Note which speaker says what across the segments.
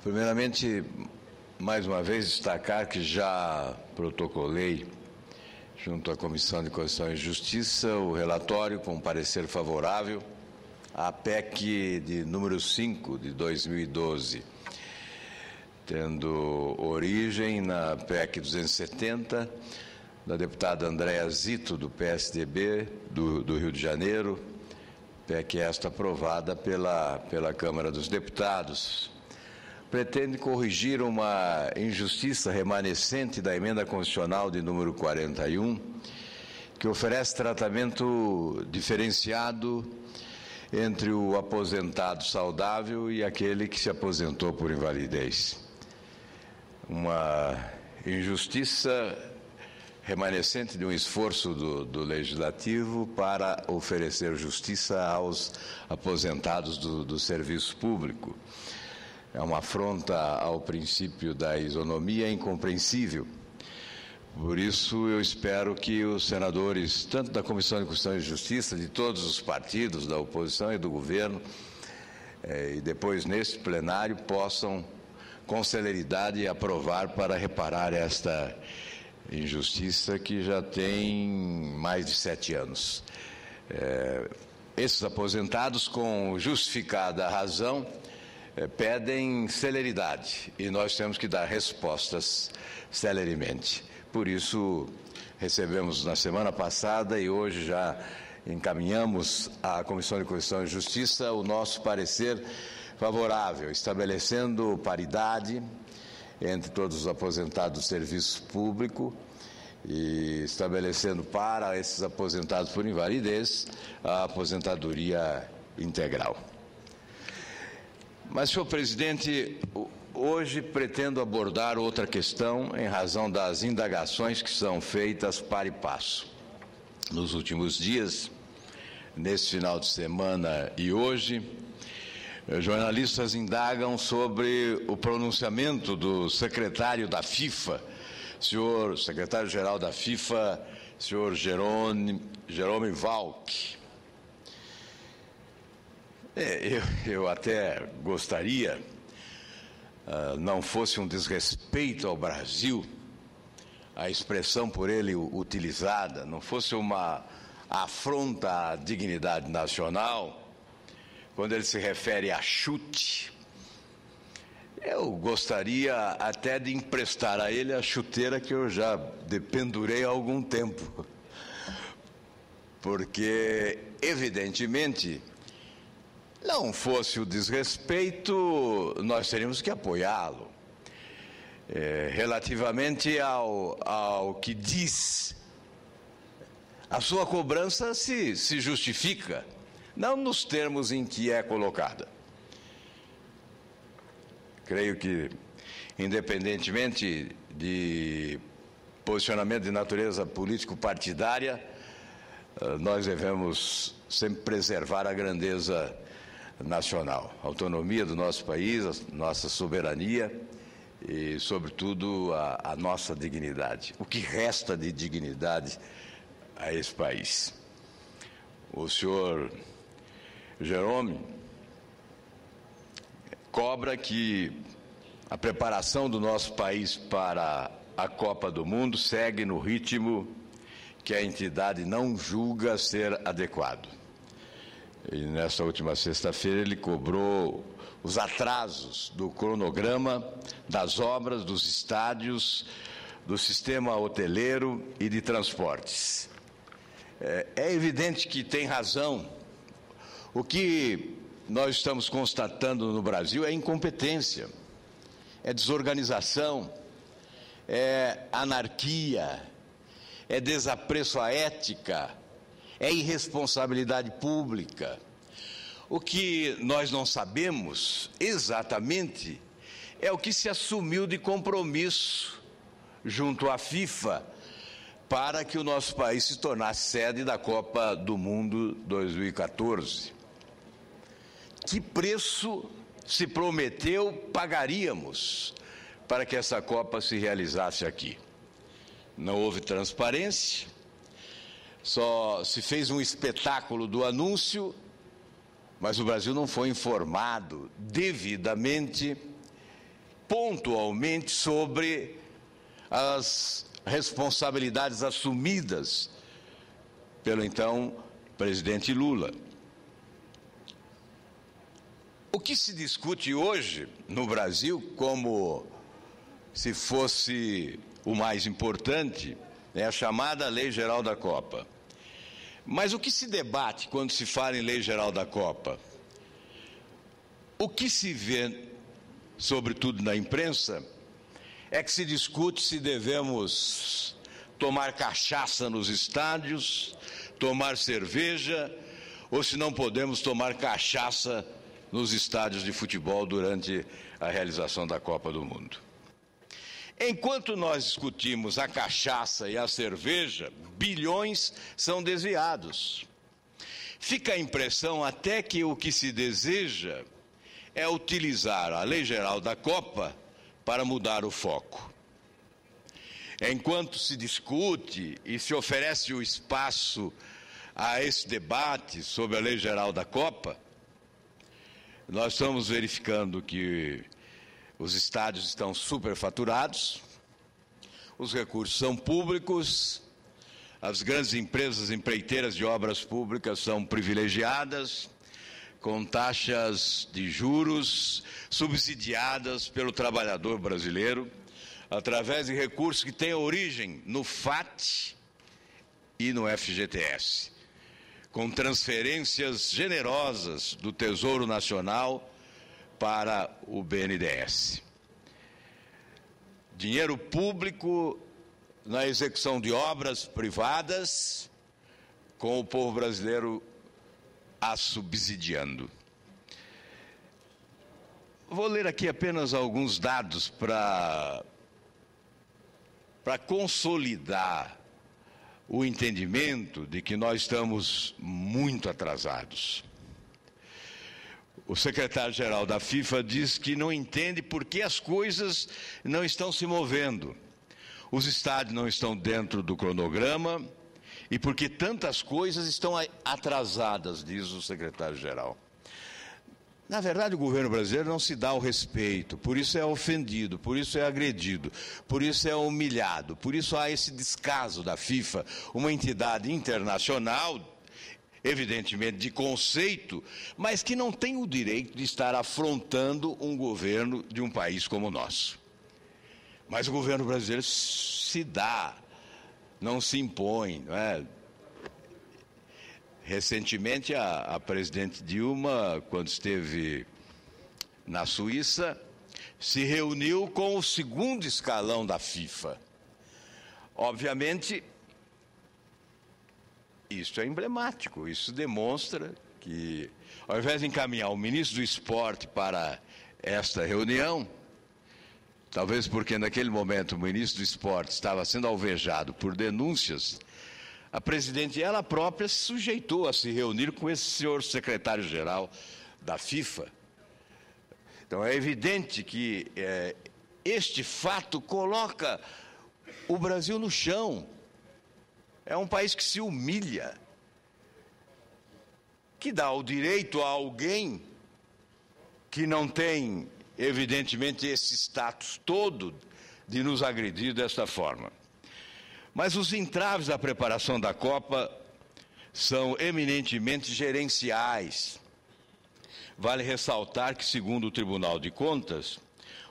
Speaker 1: Primeiramente, mais uma vez, destacar que já protocolei, junto à Comissão de Constituição e Justiça, o relatório com parecer favorável à PEC de número 5 de 2012, tendo origem na PEC 270, da deputada Andréa Zito, do PSDB, do Rio de Janeiro, PEC esta aprovada pela Câmara dos Deputados. Pretende corrigir uma injustiça remanescente da emenda constitucional de número 41, que oferece tratamento diferenciado entre o aposentado saudável e aquele que se aposentou por invalidez. Uma injustiça remanescente de um esforço do Legislativo para oferecer justiça aos aposentados do serviço público. É uma afronta ao princípio da isonomia incompreensível. Por isso, eu espero que os senadores, tanto da Comissão de Constituição e Justiça, de todos os partidos, da oposição e do governo, e depois neste plenário, possam, com celeridade, aprovar para reparar esta injustiça que já tem mais de 7 anos. Esses aposentados, com justificada razão, pedem celeridade e nós temos que dar respostas celeremente. Por isso, recebemos na semana passada e hoje já encaminhamos à Comissão de Constituição e Justiça o nosso parecer favorável, estabelecendo paridade entre todos os aposentados do serviço público e estabelecendo para esses aposentados por invalidez a aposentadoria integral. Mas, senhor presidente, hoje pretendo abordar outra questão em razão das indagações que são feitas para e passo. Nos últimos dias, nesse final de semana e hoje, jornalistas indagam sobre o pronunciamento do secretário da FIFA, secretário-geral da FIFA, senhor Jerome Valk. Eu até gostaria, não fosse um desrespeito ao Brasil, a expressão por ele utilizada, não fosse uma afronta à dignidade nacional, quando ele se refere a chute, eu gostaria até de emprestar a ele a chuteira que eu já dependurei há algum tempo, porque, evidentemente, não fosse o desrespeito, nós teríamos que apoiá-lo. Relativamente ao que diz, a sua cobrança se justifica, não nos termos em que é colocada. Creio que, independentemente de posicionamento de natureza político-partidária, nós devemos sempre preservar a grandeza nacional, a autonomia do nosso país, a nossa soberania e, sobretudo, a nossa dignidade. O que resta de dignidade a esse país? O senhor Jerome cobra que a preparação do nosso país para a Copa do Mundo segue no ritmo que a entidade não julga ser adequado. E nesta última sexta-feira ele cobrou os atrasos do cronograma das obras dos estádios, do sistema hoteleiro e de transportes. É evidente que tem razão. O que nós estamos constatando no Brasil é incompetência, é desorganização, é anarquia, é desapreço à ética, é irresponsabilidade pública. O que nós não sabemos exatamente é o que se assumiu de compromisso junto à FIFA para que o nosso país se tornasse sede da Copa do Mundo 2014. Que preço se prometeu pagaríamos para que essa Copa se realizasse aqui? Não houve transparência, só se fez um espetáculo do anúncio, mas o Brasil não foi informado devidamente pontualmente sobre as responsabilidades assumidas pelo então presidente Lula. O que se discute hoje no Brasil, como se fosse o mais importante, é a chamada Lei Geral da Copa. Mas o que se debate quando se fala em Lei Geral da Copa? O que se vê, sobretudo na imprensa, é que se discute se devemos tomar cachaça nos estádios, tomar cerveja, ou se não podemos tomar cachaça nos estádios de futebol durante a realização da Copa do Mundo. Enquanto nós discutimos a cachaça e a cerveja, bilhões são desviados. Fica a impressão até que o que se deseja é utilizar a Lei Geral da Copa para mudar o foco. Enquanto se discute e se oferece o espaço a esse debate sobre a Lei Geral da Copa, nós estamos verificando que os estádios estão superfaturados, os recursos são públicos, as grandes empresas empreiteiras de obras públicas são privilegiadas, com taxas de juros subsidiadas pelo trabalhador brasileiro, através de recursos que têm origem no FAT e no FGTS, com transferências generosas do Tesouro Nacional para o BNDES. Dinheiro público na execução de obras privadas, com o povo brasileiro a subsidiando. Vou ler aqui apenas alguns dados para consolidar o entendimento de que nós estamos muito atrasados. O secretário-geral da FIFA diz que não entende por que as coisas não estão se movendo. Os estádios não estão dentro do cronograma e porque tantas coisas estão atrasadas, diz o secretário-geral. Na verdade, o governo brasileiro não se dá o respeito, por isso é ofendido, por isso é agredido, por isso é humilhado, por isso há esse descaso da FIFA, uma entidade internacional, evidentemente de conceito, mas que não tem o direito de estar afrontando um governo de um país como o nosso. Mas o governo brasileiro se dá, não se impõe, não é? Recentemente, a presidente Dilma, quando esteve na Suíça, se reuniu com o segundo escalão da FIFA. Obviamente, isso é emblemático, isso demonstra que, ao invés de encaminhar o ministro do Esporte para esta reunião, talvez porque naquele momento o ministro do Esporte estava sendo alvejado por denúncias, a presidente ela própria se sujeitou a se reunir com esse senhor secretário-geral da FIFA. Então é evidente que este fato coloca o Brasil no chão. É um país que se humilha, que dá o direito a alguém que não tem, evidentemente, esse status todo de nos agredir desta forma. Mas os entraves da preparação da Copa são eminentemente gerenciais. Vale ressaltar que, segundo o Tribunal de Contas,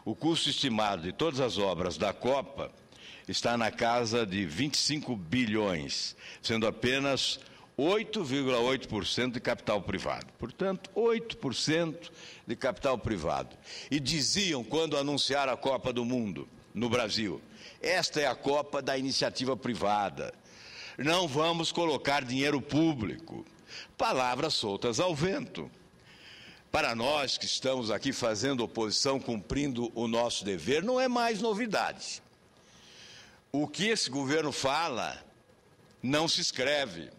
Speaker 1: o custo estimado de todas as obras da Copa está na casa de 25 bilhões, sendo apenas 8,8% de capital privado. Portanto, 8% de capital privado. E diziam, quando anunciaram a Copa do Mundo no Brasil, esta é a Copa da iniciativa privada. Não vamos colocar dinheiro público. Palavras soltas ao vento. Para nós que estamos aqui fazendo oposição, cumprindo o nosso dever, não é mais novidade. O que esse governo fala não se escreve.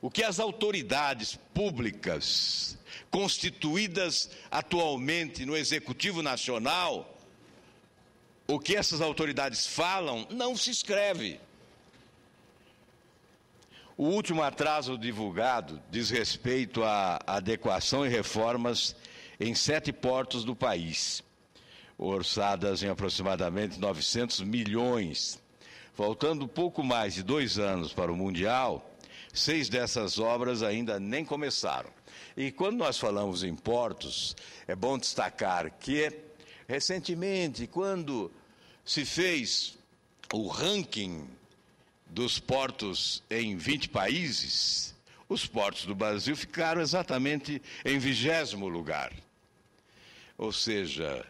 Speaker 1: O que as autoridades públicas constituídas atualmente no Executivo Nacional, o que essas autoridades falam não se escreve. O último atraso divulgado diz respeito à adequação e reformas em 7 portos do país. orçadas em aproximadamente 900 milhões. Faltando pouco mais de 2 anos para o Mundial, 6 dessas obras ainda nem começaram. E quando nós falamos em portos, é bom destacar que, recentemente, quando se fez o ranking dos portos em 20 países, os portos do Brasil ficaram exatamente em 20º lugar. Ou seja,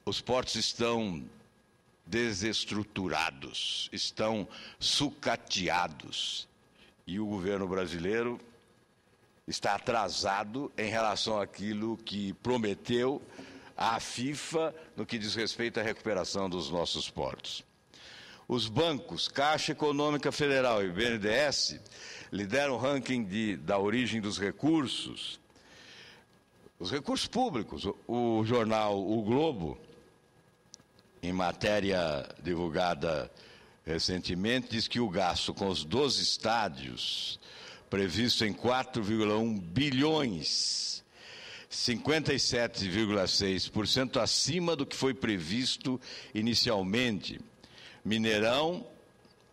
Speaker 1: os portos estão desestruturados, estão sucateados. E o governo brasileiro está atrasado em relação àquilo que prometeu à FIFA no que diz respeito à recuperação dos nossos portos. Os bancos, Caixa Econômica Federal e BNDES, lideram o ranking da origem dos recursos. Os recursos públicos, o jornal O Globo, em matéria divulgada recentemente, diz que o gasto com os 12 estádios, previsto em 4,1 bilhões, 57,6% acima do que foi previsto inicialmente. Mineirão,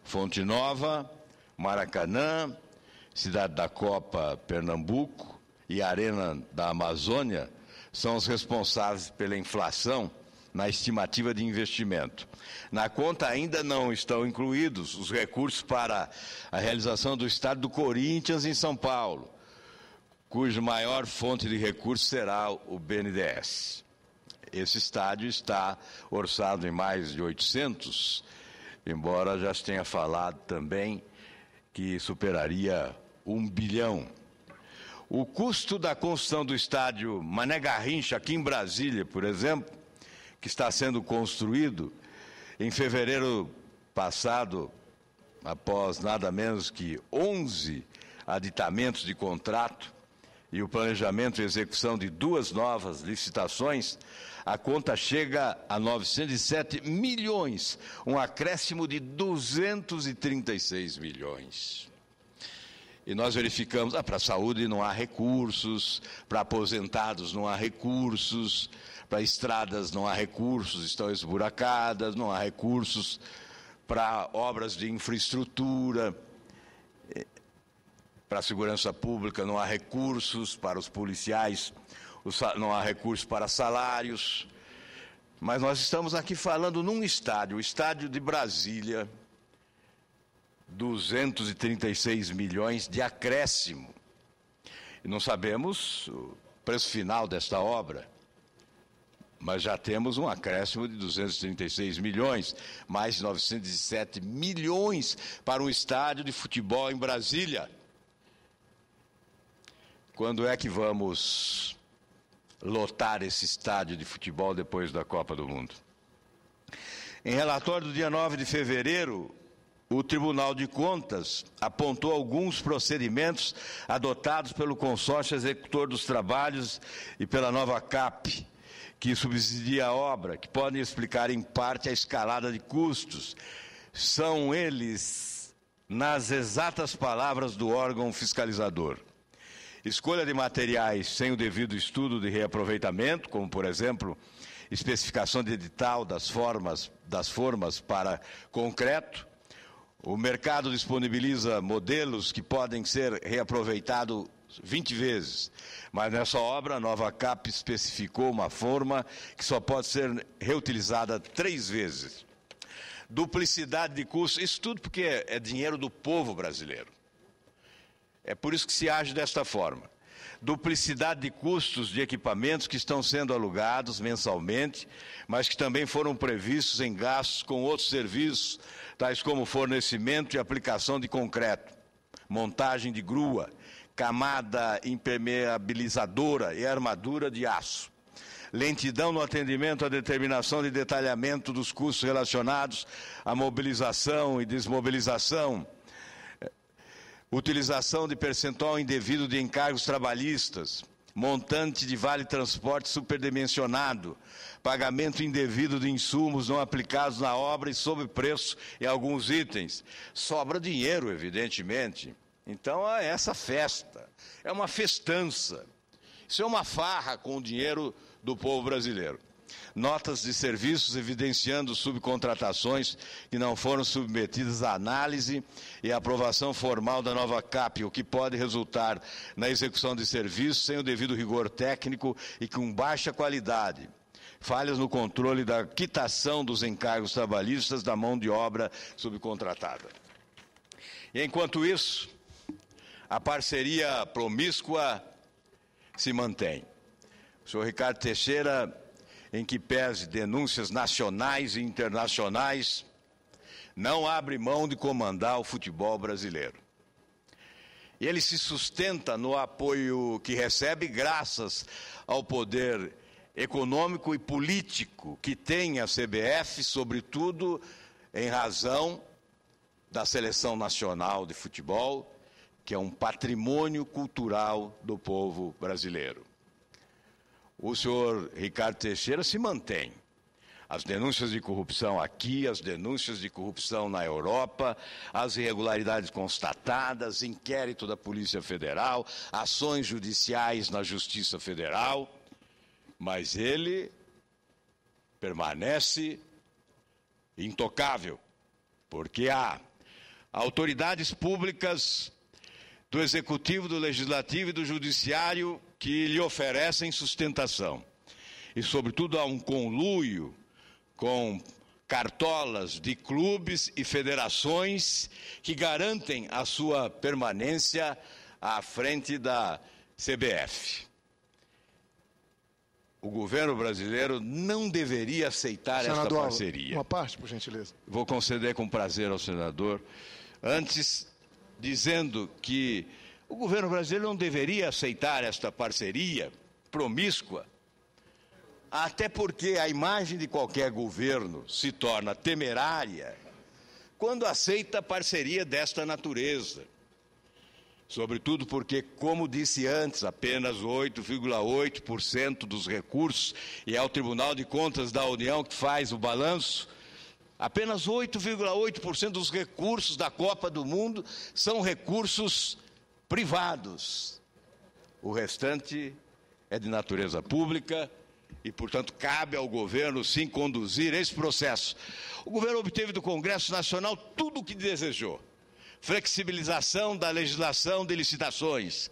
Speaker 1: Fonte Nova, Maracanã, Cidade da Copa, Pernambuco e Arena da Amazônia são os responsáveis pela inflação na estimativa de investimento. Na conta ainda não estão incluídos os recursos para a realização do estádio do Corinthians em São Paulo, cuja maior fonte de recursos será o BNDES. Esse estádio está orçado em mais de 800, embora já se tenha falado também que superaria 1 bilhão. O custo da construção do estádio Mané Garrincha, aqui em Brasília, por exemplo, que está sendo construído em fevereiro passado, após nada menos que 11 aditamentos de contrato e o planejamento e execução de 2 novas licitações, a conta chega a 907 milhões, um acréscimo de 236 milhões. E nós verificamos, para a saúde não há recursos, para aposentados não há recursos, para estradas não há recursos, estão esburacadas, não há recursos para obras de infraestrutura, para a segurança pública não há recursos, para os policiais não há recursos para salários. Mas nós estamos aqui falando num estádio, o estádio de Brasília, 236 milhões de acréscimo. E não sabemos o preço final desta obra, mas já temos um acréscimo de 236 milhões, mais de 907 milhões para um estádio de futebol em Brasília. Quando é que vamos lotar esse estádio de futebol depois da Copa do Mundo? Em relatório do dia 9 de fevereiro, o Tribunal de Contas apontou alguns procedimentos adotados pelo consórcio executor dos trabalhos e pela nova CAP, que subsidia a obra, que podem explicar em parte a escalada de custos. São eles, nas exatas palavras do órgão fiscalizador: escolha de materiais sem o devido estudo de reaproveitamento, como, por exemplo, especificação de edital das formas para concreto. O mercado disponibiliza modelos que podem ser reaproveitados 20 vezes, mas nessa obra a nova CAP especificou uma forma que só pode ser reutilizada 3 vezes. Duplicidade de custos, isso tudo porque é dinheiro do povo brasileiro. É por isso que se age desta forma. Duplicidade de custos de equipamentos que estão sendo alugados mensalmente, mas que também foram previstos em gastos com outros serviços, tais como fornecimento e aplicação de concreto, montagem de grua, camada impermeabilizadora e armadura de aço. Lentidão no atendimento à determinação de detalhamento dos custos relacionados à mobilização e desmobilização, utilização de percentual indevido de encargos trabalhistas, montante de vale-transporte superdimensionado, pagamento indevido de insumos não aplicados na obra e sob preço em alguns itens. Sobra dinheiro, evidentemente. Então, é essa festa, é uma festança. Isso é uma farra com o dinheiro do povo brasileiro. notas de serviços evidenciando subcontratações que não foram submetidas à análise e aprovação formal da nova CAP, o que pode resultar na execução de serviços sem o devido rigor técnico e com baixa qualidade. Falhas no controle da quitação dos encargos trabalhistas da mão de obra subcontratada. E, enquanto isso, a parceria promíscua se mantém. O senhor Ricardo Teixeira, em que pese denúncias nacionais e internacionais, não abre mão de comandar o futebol brasileiro. E ele se sustenta no apoio que recebe graças ao poder econômico e político que tem a CBF, sobretudo em razão da Seleção Nacional de Futebol, que é um patrimônio cultural do povo brasileiro. O senhor Ricardo Teixeira se mantém. As denúncias de corrupção aqui, as denúncias de corrupção na Europa, as irregularidades constatadas, inquérito da Polícia Federal, ações judiciais na Justiça Federal, mas ele permanece intocável, porque há autoridades públicas do Executivo, do Legislativo e do Judiciário que lhe oferecem sustentação. E, sobretudo, há um conluio com cartolas de clubes e federações que garantem a sua permanência à frente da CBF. O governo brasileiro não deveria aceitar esta parceria.
Speaker 2: Uma parte, por gentileza.
Speaker 1: Vou conceder com prazer ao senador. Antes, dizendo que o governo brasileiro não deveria aceitar esta parceria promíscua, até porque a imagem de qualquer governo se torna temerária quando aceita parceria desta natureza. Sobretudo porque, como disse antes, apenas 8,8% dos recursos, e é o Tribunal de Contas da União que faz o balanço, apenas 8,8% dos recursos da Copa do Mundo são recursos privados. O restante é de natureza pública e, portanto, cabe ao governo, sim, conduzir esse processo. O governo obteve do Congresso Nacional tudo o que desejou. Flexibilização da legislação de licitações,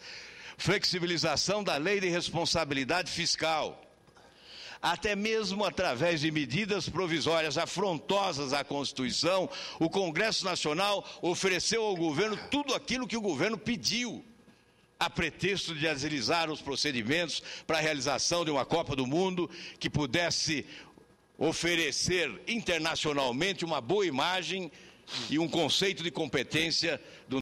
Speaker 1: flexibilização da lei de responsabilidade fiscal, até mesmo através de medidas provisórias afrontosas à Constituição, o Congresso Nacional ofereceu ao governo tudo aquilo que o governo pediu, a pretexto de agilizar os procedimentos para a realização de uma Copa do Mundo que pudesse oferecer internacionalmente uma boa imagem e um conceito de competência do